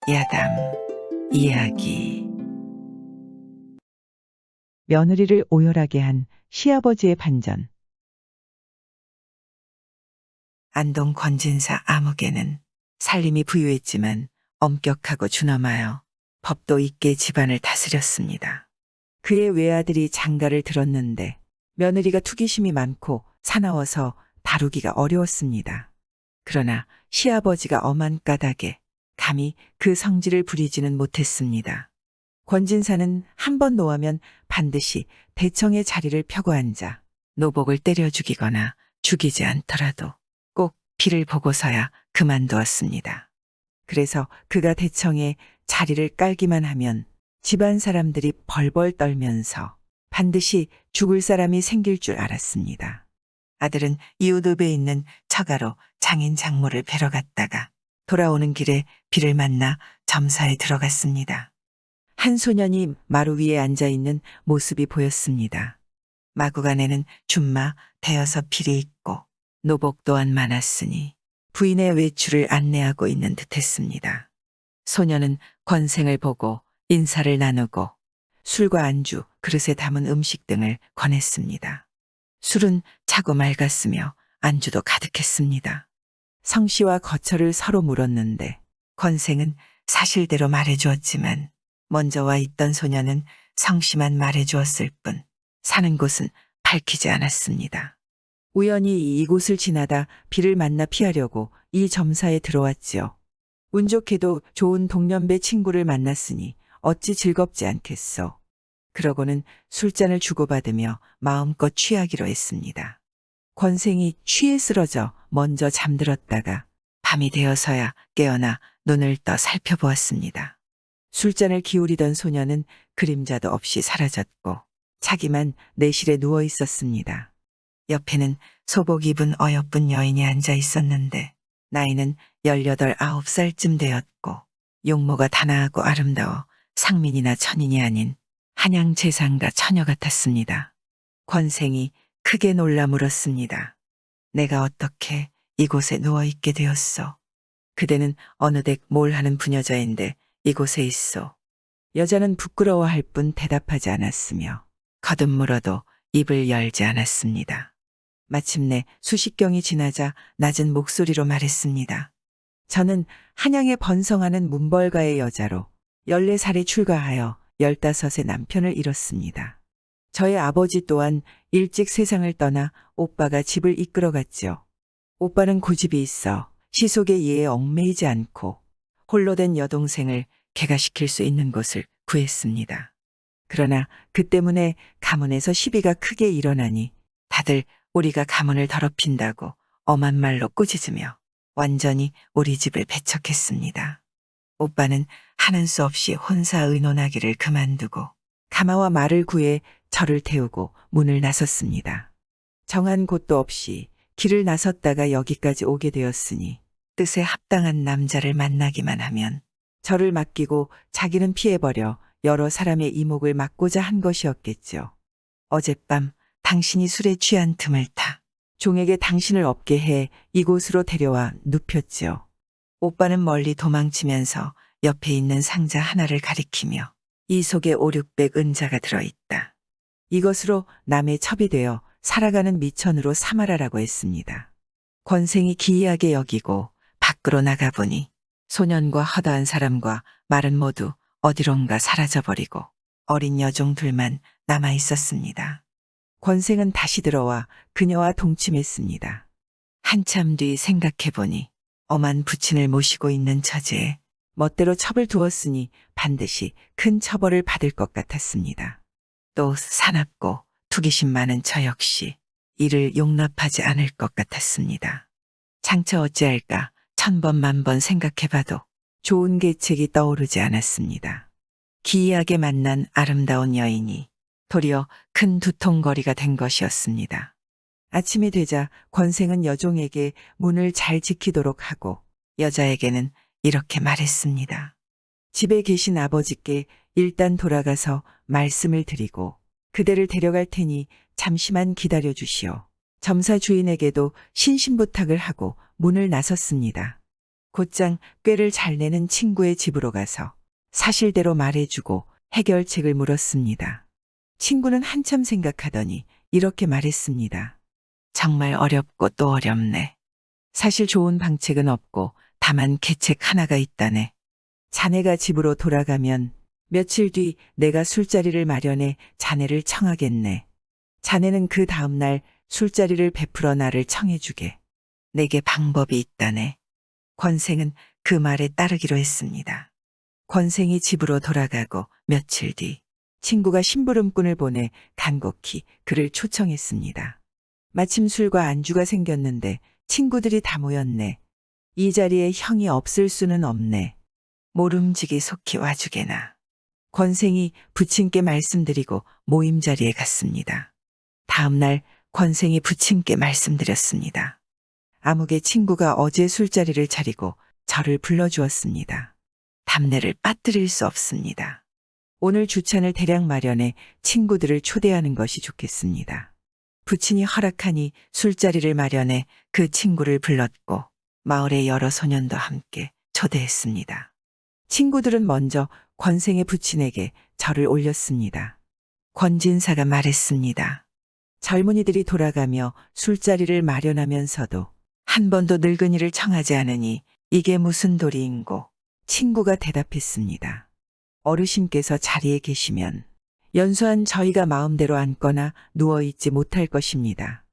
야담 이야기. 며느리를 오열하게 한 시아버지의 반전. 안동 권진사 아무개는 살림이 부유했지만 엄격하고 준엄하여 법도 있게 집안을 다스렸습니다. 그의 외아들이 장가를 들었는데 며느리가 투기심이 많고 사나워서 다루기가 어려웠습니다. 그러나 시아버지가 엄한 까닭에 감히 그 성질을 부리지는 못했습니다. 권진사는 한 번 노하면 반드시 대청의 자리를 펴고 앉아 노복을 때려 죽이거나 죽이지 않더라도 꼭 피를 보고서야 그만두었습니다. 그래서 그가 대청에 자리를 깔기만 하면 집안 사람들이 벌벌 떨면서 반드시 죽을 사람이 생길 줄 알았습니다. 아들은 이웃읍에 있는 처가로 장인 장모를 뵈러 갔다가 돌아오는 길에 비를 만나 점사에 들어갔습니다. 한 소년이 마루 위에 앉아있는 모습이 보였습니다. 마구간에는 줌마 대여섯 필이 있고 노복 또한 많았으니 부인의 외출을 안내하고 있는 듯했습니다. 소년은 권생을 보고 인사를 나누고 술과 안주, 그릇에 담은 음식 등을 권했습니다. 술은 차고 맑았으며 안주도 가득했습니다. 성씨와 거처를 서로 물었는데 권생은 사실대로 말해주었지만 먼저 와 있던 소녀는 성씨만 말해주었을 뿐 사는 곳은 밝히지 않았습니다. 우연히 이곳을 지나다 비를 만나 피하려고 이 점사에 들어왔지요. 운 좋게도 좋은 동년배 친구를 만났으니 어찌 즐겁지 않겠소. 그러고는 술잔을 주고받으며 마음껏 취하기로 했습니다. 권생이 취해 쓰러져 먼저 잠들었다가 밤이 되어서야 깨어나 눈을 떠 살펴보았습니다. 술잔을 기울이던 소녀는 그림자도 없이 사라졌고 자기만 내실에 누워 있었습니다. 옆에는 소복 입은 어여쁜 여인이 앉아 있었는데 나이는 18, 19살쯤 되었고 용모가 단아하고 아름다워 상민이나 천인이 아닌 한양 재상가 처녀 같았습니다. 권생이 크게 놀라 물었습니다. 내가 어떻게 이곳에 누워있게 되었소? 그대는 어느덧 뭘 하는 부녀자인데 이곳에 있소. 여자는 부끄러워할 뿐 대답하지 않았으며 거듭 물어도 입을 열지 않았습니다. 마침내 수십경이 지나자 낮은 목소리로 말했습니다. 저는 한양에 번성하는 문벌가의 여자로 14살에 출가하여 15에 남편을 잃었습니다. 저의 아버지 또한 일찍 세상을 떠나 오빠가 집을 이끌어갔지요. 오빠는 고집이 있어 시속의 예에 얽매이지 않고 홀로 된 여동생을 개가시킬 수 있는 곳을 구했습니다. 그러나 그 때문에 가문에서 시비가 크게 일어나니 다들 우리가 가문을 더럽힌다고 엄한 말로 꾸짖으며 완전히 우리 집을 배척했습니다. 오빠는 하는 수 없이 혼사 의논하기를 그만두고 가마와 말을 구해 저를 태우고 문을 나섰습니다. 정한 곳도 없이 길을 나섰다가 여기까지 오게 되었으니 뜻에 합당한 남자를 만나기만 하면 저를 맡기고 자기는 피해버려 여러 사람의 이목을 막고자 한 것이었겠죠. 어젯밤 당신이 술에 취한 틈을 타 종에게 당신을 업게 해 이곳으로 데려와 눕혔지요. 오빠는 멀리 도망치면서 옆에 있는 상자 하나를 가리키며 이 속에 5, 600 은자가 들어있다. 이것으로 남의 첩이 되어 살아가는 미천으로 삼아라라고 했습니다. 권생이 기이하게 여기고 밖으로 나가보니 소년과 허다한 사람과 말은 모두 어디론가 사라져버리고 어린 여종 둘만 남아있었습니다. 권생은 다시 들어와 그녀와 동침했습니다. 한참 뒤 생각해보니 엄한 부친을 모시고 있는 처지에 멋대로 첩을 두었으니 반드시 큰 처벌을 받을 것 같았습니다. 또 사납고 투기심 많은 저 역시 이를 용납하지 않을 것 같았습니다. 장차 어찌할까 1000번 만번 생각해봐도 좋은 계책이 떠오르지 않았습니다. 기이하게 만난 아름다운 여인이 도리어 큰 두통거리가 된 것이었습니다. 아침이 되자 권생은 여종에게 문을 잘 지키도록 하고 여자에게는 이렇게 말했습니다. 집에 계신 아버지께 일단 돌아가서 말씀을 드리고 그대를 데려갈 테니 잠시만 기다려 주시오. 점사 주인에게도 신신부탁을 하고 문을 나섰습니다. 곧장 꾀를 잘 내는 친구의 집으로 가서 사실대로 말해주고 해결책을 물었습니다. 친구는 한참 생각하더니 이렇게 말했습니다. 정말 어렵고 또 어렵네. 사실 좋은 방책은 없고 다만 계책 하나가 있다네. 자네가 집으로 돌아가면 며칠 뒤 내가 술자리를 마련해 자네를 청하겠네. 자네는 그 다음날 술자리를 베풀어 나를 청해주게. 내게 방법이 있다네. 권생은 그 말에 따르기로 했습니다. 권생이 집으로 돌아가고 며칠 뒤 친구가 심부름꾼을 보내 간곡히 그를 초청했습니다. 마침 술과 안주가 생겼는데 친구들이 다 모였네. 이 자리에 형이 없을 수는 없네. 모름지기 속히 와주게나. 권생이 부친께 말씀드리고 모임 자리에 갔습니다. 다음 날 권생이 부친께 말씀드렸습니다. 아무개 친구가 어제 술자리를 차리고 저를 불러주었습니다. 담내를 빠뜨릴 수 없습니다. 오늘 주찬을 대량 마련해 친구들을 초대하는 것이 좋겠습니다. 부친이 허락하니 술자리를 마련해 그 친구를 불렀고 마을의 여러 소년도 함께 초대했습니다. 친구들은 먼저 권생의 부친에게 절을 올렸습니다. 권진사가 말했습니다. 젊은이들이 돌아가며 술자리를 마련하면서도 한 번도 늙은이를 청하지 않으니 이게 무슨 도리인고. 친구가 대답했습니다. 어르신께서 자리에 계시면 연소한 저희가 마음대로 앉거나 누워있지 못할 것입니다.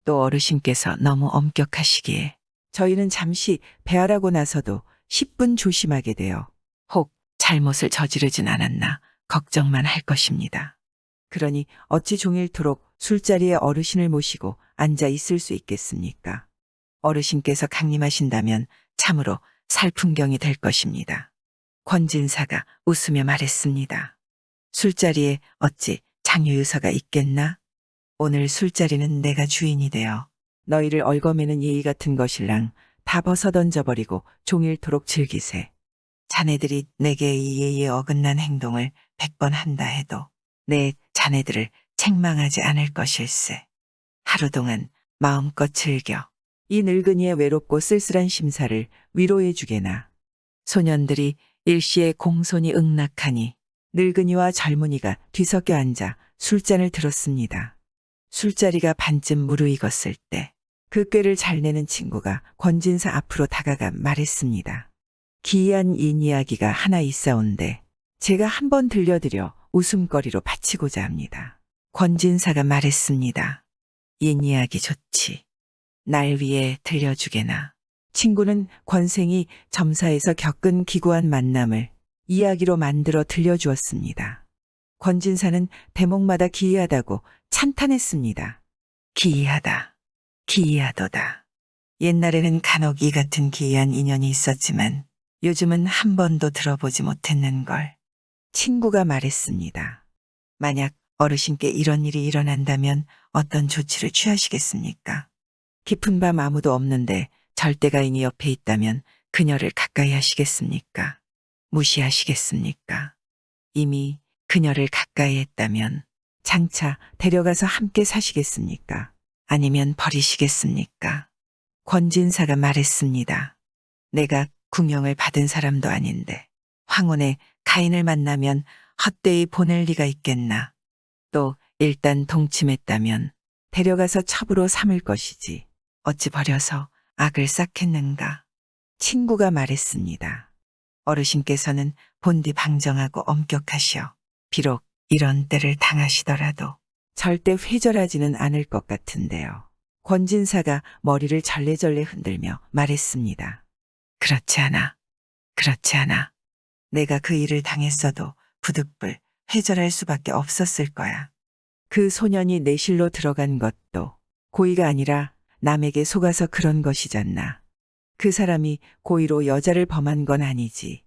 또 어르신께서 너무 엄격하시기에 저희는 잠시 배알하고 나서도 10분 조심하게 되어 혹 잘못을 저지르진 않았나 걱정만 할 것입니다. 그러니 어찌 종일토록 술자리에 어르신을 모시고 앉아 있을 수 있겠습니까? 어르신께서 강림하신다면 참으로 살풍경이 될 것입니다. 권진사가 웃으며 말했습니다. 술자리에 어찌 장유유서가 있겠나? 오늘 술자리는 내가 주인이 되어 너희를 얽어매는 예의 같은 것일랑 다 벗어던져버리고 종일토록 즐기세. 자네들이 내게 이 예의에 어긋난 행동을 100번 한다 해도 내 자네들을 책망하지 않을 것일세. 하루 동안 마음껏 즐겨 이 늙은이의 외롭고 쓸쓸한 심사를 위로해 주게나. 소년들이 일시에 공손히 응낙하니 늙은이와 젊은이가 뒤섞여 앉아 술잔을 들었습니다. 술자리가 반쯤 무르익었을 때 그 꾀를 잘 내는 친구가 권진사 앞으로 다가가 말했습니다. 기이한 인 이야기가 하나 있사온데 제가 한번 들려드려 웃음거리로 바치고자 합니다. 권진사가 말했습니다. 인 이야기 좋지. 날 위해 들려주게나. 친구는 권생이 점사에서 겪은 기구한 만남을 이야기로 만들어 들려주었습니다. 권진사는 대목마다 기이하다고 찬탄했습니다. 기이하다. 기이하도다. 옛날에는 간혹 이 같은 기이한 인연이 있었지만 요즘은 한 번도 들어보지 못했는걸. 친구가 말했습니다. 만약 어르신께 이런 일이 일어난다면 어떤 조치를 취하시겠습니까? 깊은 밤 아무도 없는데 절대가인이 옆에 있다면 그녀를 가까이 하시겠습니까? 무시하시겠습니까? 이미 그녀를 가까이 했다면 장차 데려가서 함께 사시겠습니까? 아니면 버리시겠습니까? 권진사가 말했습니다. 내가 궁영을 받은 사람도 아닌데 황혼에 가인을 만나면 헛되이 보낼 리가 있겠나. 또 일단 동침했다면 데려가서 첩으로 삼을 것이지 어찌 버려서 악을 쌓겠는가. 친구가 말했습니다. 어르신께서는 본디 방정하고 엄격하시어 비록 이런 때를 당하시더라도 절대 회절하지는 않을 것 같은데요. 권진사가 머리를 절레절레 흔들며 말했습니다. 그렇지 않아. 그렇지 않아. 내가 그 일을 당했어도 부득불 회절할 수밖에 없었을 거야. 그 소년이 내실로 들어간 것도 고의가 아니라 남에게 속아서 그런 것이잖나. 그 사람이 고의로 여자를 범한 건 아니지.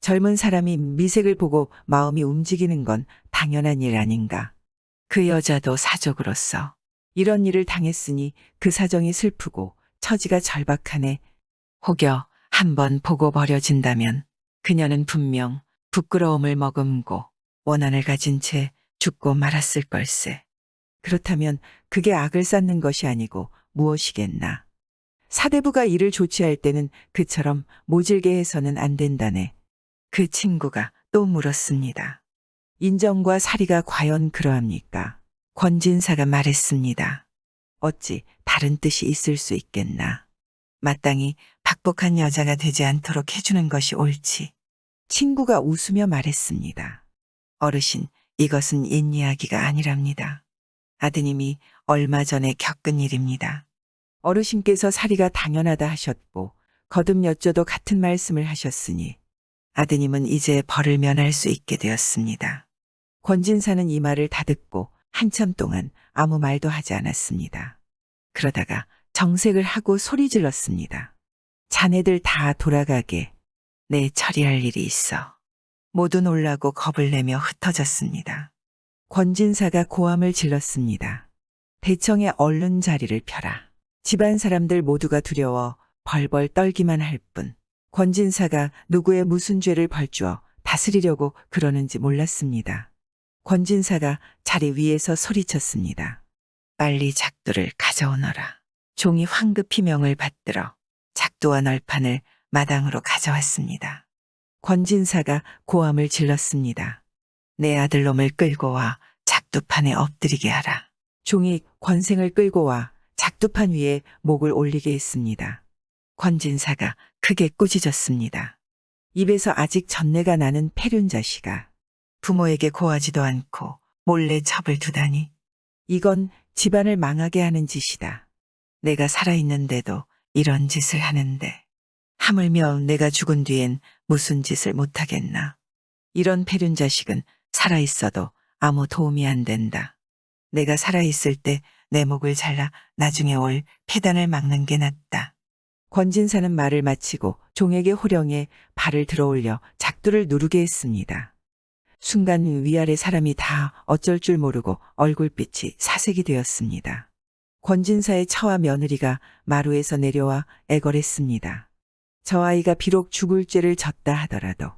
젊은 사람이 미색을 보고 마음이 움직이는 건 당연한 일 아닌가. 그 여자도 사족으로서 이런 일을 당했으니 그 사정이 슬프고 처지가 절박하네. 혹여 한번 보고 버려진다면 그녀는 분명 부끄러움을 머금고 원한을 가진 채 죽고 말았을 걸세. 그렇다면 그게 악을 쌓는 것이 아니고 무엇이겠나. 사대부가 일을 조치할 때는 그처럼 모질게 해서는 안 된다네. 그 친구가 또 물었습니다. 인정과 사리가 과연 그러합니까? 권진사가 말했습니다. 어찌 다른 뜻이 있을 수 있겠나. 마땅히 박복한 여자가 되지 않도록 해주는 것이 옳지. 친구가 웃으며 말했습니다. 어르신, 이것은 옛 이야기가 아니랍니다. 아드님이 얼마 전에 겪은 일입니다. 어르신께서 사리가 당연하다 하셨고 거듭 여쭤도 같은 말씀을 하셨으니 아드님은 이제 벌을 면할 수 있게 되었습니다. 권진사는 이 말을 다 듣고 한참 동안 아무 말도 하지 않았습니다. 그러다가 정색을 하고 소리 질렀습니다. 자네들 다 돌아가게. 내 처리할 일이 있어. 모두 놀라고 겁을 내며 흩어졌습니다. 권진사가 고함을 질렀습니다. 대청에 얼른 자리를 펴라. 집안 사람들 모두가 두려워 벌벌 떨기만 할 뿐 권진사가 누구의 무슨 죄를 벌주어 다스리려고 그러는지 몰랐습니다. 권진사가 자리 위에서 소리쳤습니다. 빨리 작두를 가져오너라. 종이 황급히 명을 받들어 작두와 널판을 마당으로 가져왔습니다. 권진사가 고함을 질렀습니다. 내 아들놈을 끌고 와 작두판에 엎드리게 하라. 종이 권생을 끌고 와 작두판 위에 목을 올리게 했습니다. 권진사가 크게 꾸짖었습니다. 입에서 아직 전내가 나는 패륜자시가 부모에게 고하지도 않고 몰래 첩을 두다니. 이건 집안을 망하게 하는 짓이다. 내가 살아있는데도 이런 짓을 하는데 하물며 내가 죽은 뒤엔 무슨 짓을 못하겠나. 이런 패륜자식은 살아있어도 아무 도움이 안 된다. 내가 살아있을 때 내 목을 잘라 나중에 올 폐단을 막는 게 낫다. 권진사는 말을 마치고 종에게 호령에 발을 들어올려 작두를 누르게 했습니다. 순간 위아래 사람이 다 어쩔 줄 모르고 얼굴빛이 사색이 되었습니다. 권진사의 처와 며느리가 마루에서 내려와 애걸했습니다. 저 아이가 비록 죽을 죄를 졌다 하더라도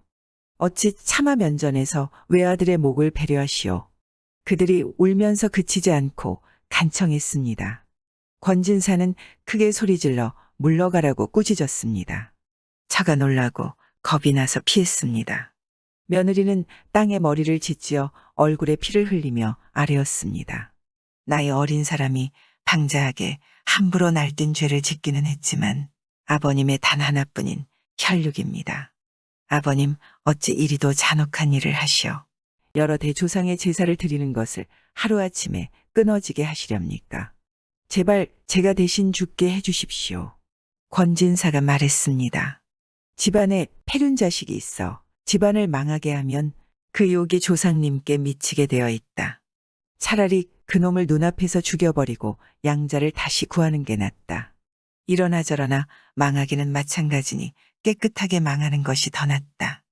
어찌 차마 면전에서 외아들의 목을 배려하시오. 그들이 울면서 그치지 않고 간청했습니다. 권진사는 크게 소리질러 물러가라고 꾸짖었습니다. 처가 놀라고 겁이 나서 피했습니다. 며느리는 땅에 머리를 짓지어 얼굴에 피를 흘리며 아뢰었습니다. 나이 어린 사람이 방자하게 함부로 날뛴 죄를 짓기는 했지만 아버님의 단 하나뿐인 혈육입니다. 아버님 어찌 이리도 잔혹한 일을 하시오. 여러 대조상의 제사를 드리는 것을 하루아침에 끊어지게 하시렵니까? 제발 제가 대신 죽게 해주십시오. 권진사가 말했습니다. 집안에 패륜자식이 있어 집안을 망하게 하면 그 욕이 조상님께 미치게 되어 있다. 차라리 그놈을 눈앞에서 죽여버리고 양자를 다시 구하는 게 낫다. 이러나 저러나 망하기는 마찬가지니 깨끗하게 망하는 것이 더 낫다.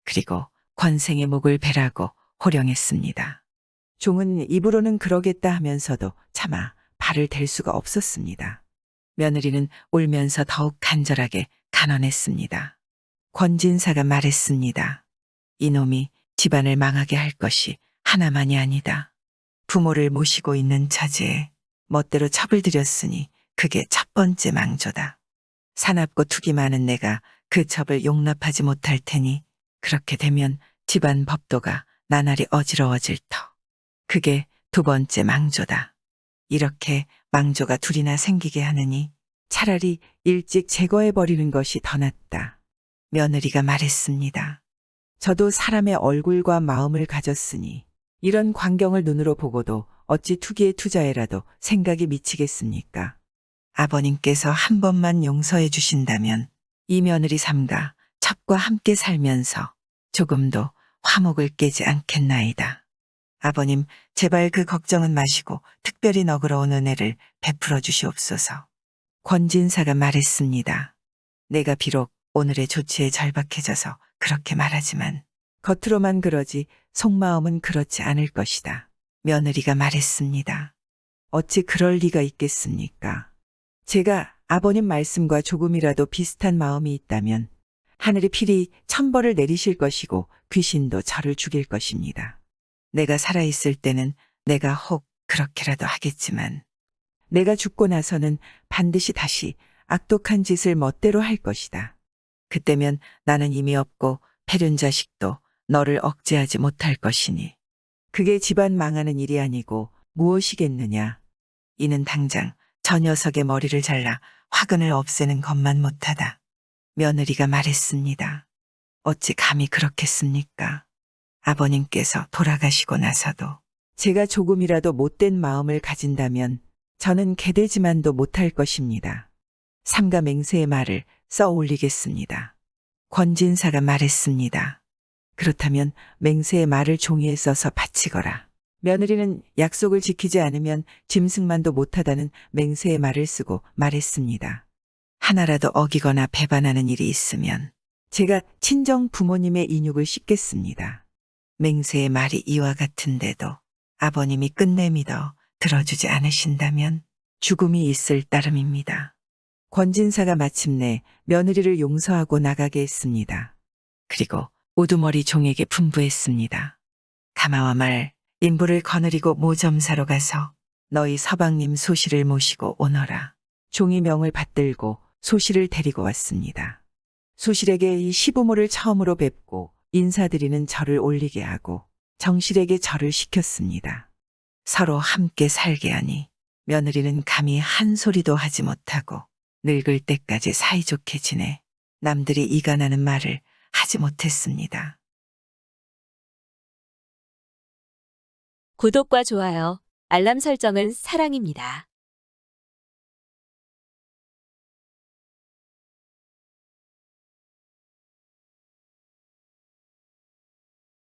그리고 권생의 목을 베라고 호령했습니다. 종은 입으로는 그러겠다 하면서도 차마 발을 댈 수가 없었습니다. 며느리는 울면서 더욱 간절하게 간언했습니다. 권진사가 말했습니다. 이놈이 집안을 망하게 할 것이 하나만이 아니다. 부모를 모시고 있는 처지에 멋대로 첩을 들였으니 그게 첫 번째 망조다. 사납고 툭이 많은 내가 그 첩을 용납하지 못할 테니 그렇게 되면 집안 법도가 나날이 어지러워질 터. 그게 두 번째 망조다. 이렇게 망조가 둘이나 생기게 하느니 차라리 일찍 제거해버리는 것이 더 낫다. 며느리가 말했습니다. 저도 사람의 얼굴과 마음을 가졌으니 이런 광경을 눈으로 보고도 어찌 투기에 투자해라도 생각이 미치겠습니까? 아버님께서 한 번만 용서해 주신다면 이 며느리 삼가 첩과 함께 살면서 조금도 화목을 깨지 않겠나이다. 아버님, 제발 그 걱정은 마시고 특별히 너그러운 은혜를 베풀어 주시옵소서. 권진사가 말했습니다. 내가 비록 오늘의 조치에 절박해져서 그렇게 말하지만 겉으로만 그러지 속마음은 그렇지 않을 것이다. 며느리가 말했습니다. 어찌 그럴 리가 있겠습니까? 제가 아버님 말씀과 조금이라도 비슷한 마음이 있다면 하늘이 필히 천벌을 내리실 것이고 귀신도 저를 죽일 것입니다. 내가 살아있을 때는 내가 혹 그렇게라도 하겠지만 내가 죽고 나서는 반드시 다시 악독한 짓을 멋대로 할 것이다. 그때면 나는 이미 없고 패륜 자식도 너를 억제하지 못할 것이니. 그게 집안 망하는 일이 아니고 무엇이겠느냐. 이는 당장 저 녀석의 머리를 잘라 화근을 없애는 것만 못하다. 며느리가 말했습니다. 어찌 감히 그렇겠습니까? 아버님께서 돌아가시고 나서도 제가 조금이라도 못된 마음을 가진다면 저는 개되지만도 못할 것입니다. 삼가 맹세의 말을 써 올리겠습니다. 권진사가 말했습니다. 그렇다면 맹세의 말을 종이에 써서 바치거라. 며느리는 약속을 지키지 않으면 짐승만도 못하다는 맹세의 말을 쓰고 말했습니다. 하나라도 어기거나 배반하는 일이 있으면 제가 친정 부모님의 인육을 씻겠습니다. 맹세의 말이 이와 같은데도 아버님이 끝내 믿어 들어주지 않으신다면 죽음이 있을 따름입니다. 권진사가 마침내 며느리를 용서하고 나가게 했습니다. 그리고 우두머리 종에게 분부했습니다. 가마와 말, 인부를 거느리고 모점사로 가서 너희 서방님 소실을 모시고 오너라. 종이 명을 받들고 소실을 데리고 왔습니다. 소실에게 이 시부모를 처음으로 뵙고 인사드리는 절을 올리게 하고 정실에게 절을 시켰습니다. 서로 함께 살게 하니 며느리는 감히 한 소리도 하지 못하고 늙을 때까지 사이좋게 지내 남들이 이간하는 말을 하지 못했습니다. 구독과 좋아요, 알람 설정은 사랑입니다.